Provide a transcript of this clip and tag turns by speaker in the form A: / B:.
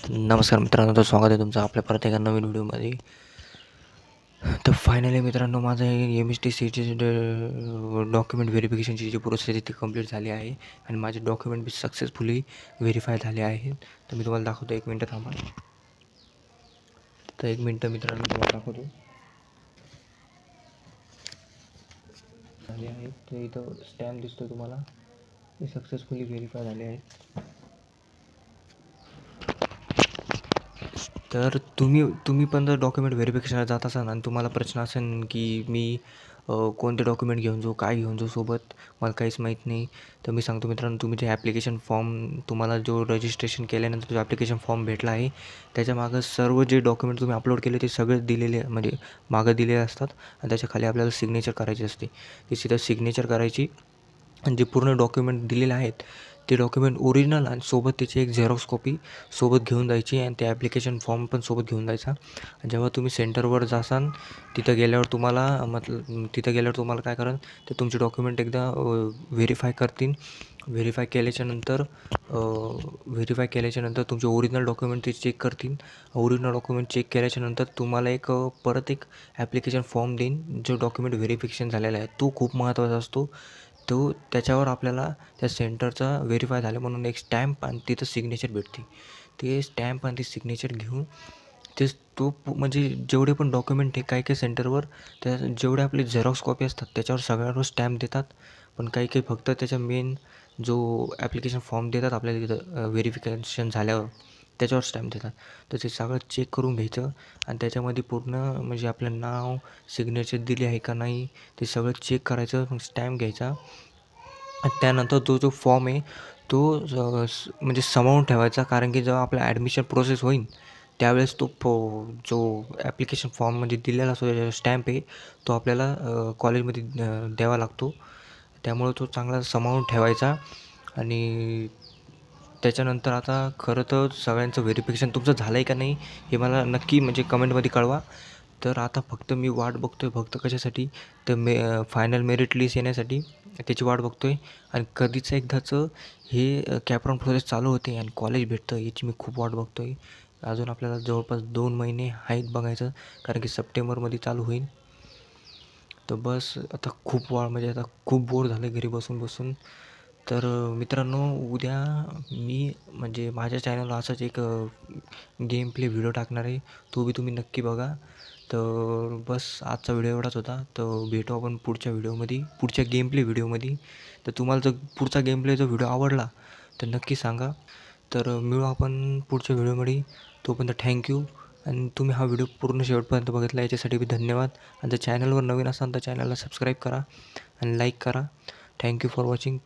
A: नमस्कार मित्रांनो, तर स्वागत आहे तुमचं आपल्या परत एका नवीन व्हिडिओमध्ये. तर फायनली मित्रांनो, माझं MST-CETची डॉक्युमेंट व्हेरिफिकेशनची जी प्रोसेस आहे ती कंप्लीट झाली आहे आणि माझे डॉक्युमेंट बी सक्सेसफुली व्हेरीफाय झाले आहेत. तर मी तुम्हाला दाखवतो, 1 मिनटं थांबा. तर 1 मिनटं मित्रांनो तुम्हाला दाखवतो. झाले आहेत. तर इथं स्टॅम्प दिसतो तुम्हाला, ते सक्सेसफुली व्हेरीफाय झाले आहेत. तर तुम्ही पण जर डॉक्युमेंट व्हेरिफिकेशनला जात असाल आणि तुम्हाला प्रश्न असेल की मी कोणते डॉक्युमेंट घेऊन जाऊ, काय घेऊन जाऊ सोबत, मला काहीच माहीत नाही. तर मी सांगतो मित्रांनो, तुम्ही जे ॲप्लिकेशन फॉर्म तुम्हाला जो रजिस्ट्रेशन केल्यानंतर जो ॲप्लिकेशन फॉर्म भेटला आहे, त्याच्यामागं सर्व जे डॉक्युमेंट तुम्ही अपलोड केले ते सगळे दिलेले म्हणजे मागं दिलेले असतात आणि त्याच्याखाली आपल्याला सिग्नेचर करायची असते. ती सीधा सिग्नेचर करायची आणि जे पूर्ण डॉक्युमेंट दिलेले आहेत ते डॉक्युमेंट ओरिजिनल आणि सोबत त्याची एक झेरॉक्स कॉपी सोबत घेऊन जायची आणि ते ॲप्लिकेशन फॉर्म पण सोबत घेऊन जायचा. जेव्हा तुम्ही सेंटरवर जासाल तिथं गेल्यावर तुम्हाला काय कराल, ते तुमचे डॉक्युमेंट एकदा व्हेरीफाय करतील. व्हेरीफाय केल्याच्यानंतर तुमचे ओरिजिनल डॉक्युमेंट ते चेक करतील. ओरिजिनल डॉक्युमेंट चेक केल्याच्यानंतर तुम्हाला परत एक ॲप्लिकेशन फॉर्म देईन, जो डॉक्युमेंट व्हेरिफिकेशन झालेला आहे तो खूप महत्त्वाचा असतो. त्याच्यावर आपल्याला त्या सेंटरचा व्हेरीफाय झालं म्हणून एक स्टॅम्प आणि तिथं सिग्नेचर भेटते. ते स्टॅम्प आणि ते सिग्नेचर घेऊन म्हणजे जेवढे पण डॉक्युमेंट आहे काही काही सेंटरवर त्या जेवढे आपले झेरॉक्स कॉपी असतात त्याच्यावर सगळ्यावर स्टॅम्प देतात. पण काही काही फक्त त्याच्या मेन जो ॲप्लिकेशन फॉर्म देतात आपल्याला तिथं व्हेरिफिकेशन झाल्यावर त्याच्यावर स्टॅम्प देतात. तर ते सगळं चेक करून घ्यायचं आणि त्याच्यामध्ये पूर्ण म्हणजे आपलं नाव, सिग्नेचर दिली आहे का नाही ते सगळं चेक करायचं. मग स्टॅम्प घ्यायचा आणि त्यानंतर जो फॉर्म आहे तो म्हणजे सांभाळून ठेवायचा, कारण की जेव्हा आपला ॲडमिशन प्रोसेस होईल त्यावेळेस जो ॲप्लिकेशन फॉर्ममध्ये दिलेला असतो स्टॅम्प आहे तो आपल्याला कॉलेजमध्ये द्यावा लागतो. त्यामुळे तो चांगला सांभाळून ठेवायचा. आणि त्याच्यानंतर आता खरं तर सगळ्यांचं व्हेरिफिकेशन तुमचं झालं आहे का नाही हे मला नक्की म्हणजे कमेंटमध्ये कळवा. तर आता फक्त मी वाट बघतो आहे, फक्त कशासाठी, तर फायनल मेरिट लिस्ट येण्यासाठी त्याची वाट बघतो आहे. आणि कधीच एकदाचं हे कॅपराऊंड प्रोसेस चालू होते आणि कॉलेज भेटतं याची मी खूप वाट बघतो आहे. अजून आपल्याला जवळपास 2 महिने आहेत बघायचं, कारण की सप्टेंबरमध्ये चालू होईल. तर बस आता म्हणजे आता खूप बोर झालं घरी बसून बसून. तर मित्रांनो, उद्या मी म्हणजे माझ्या चॅनलवर असाच एक गेम प्ले व्हिडिओ टाकणार आहे, तो बी तुम्ही नक्की बघा. तर बस आजचा व्हिडिओ एवढाच होता. तर भेटू आपण पुढच्या व्हिडिओमध्ये, पुढच्या गेम प्ले व्हिडिओमध्ये. तर तुम्हाला जर पुढचा गेम प्लेचा व्हिडिओ आवडला तर नक्की सांगा. तर मिळू आपण पुढच्या व्हिडिओमध्ये. तोपर्यंत थँक्यू. आणि तुम्ही हा व्हिडिओ पूर्ण शेवटपर्यंत बघितला याच्यासाठी बी धन्यवाद. आणि जर चॅनलवर नवीन असाल तर चॅनलला सबस्क्राईब करा आणि लाईक करा. Thank you for watching.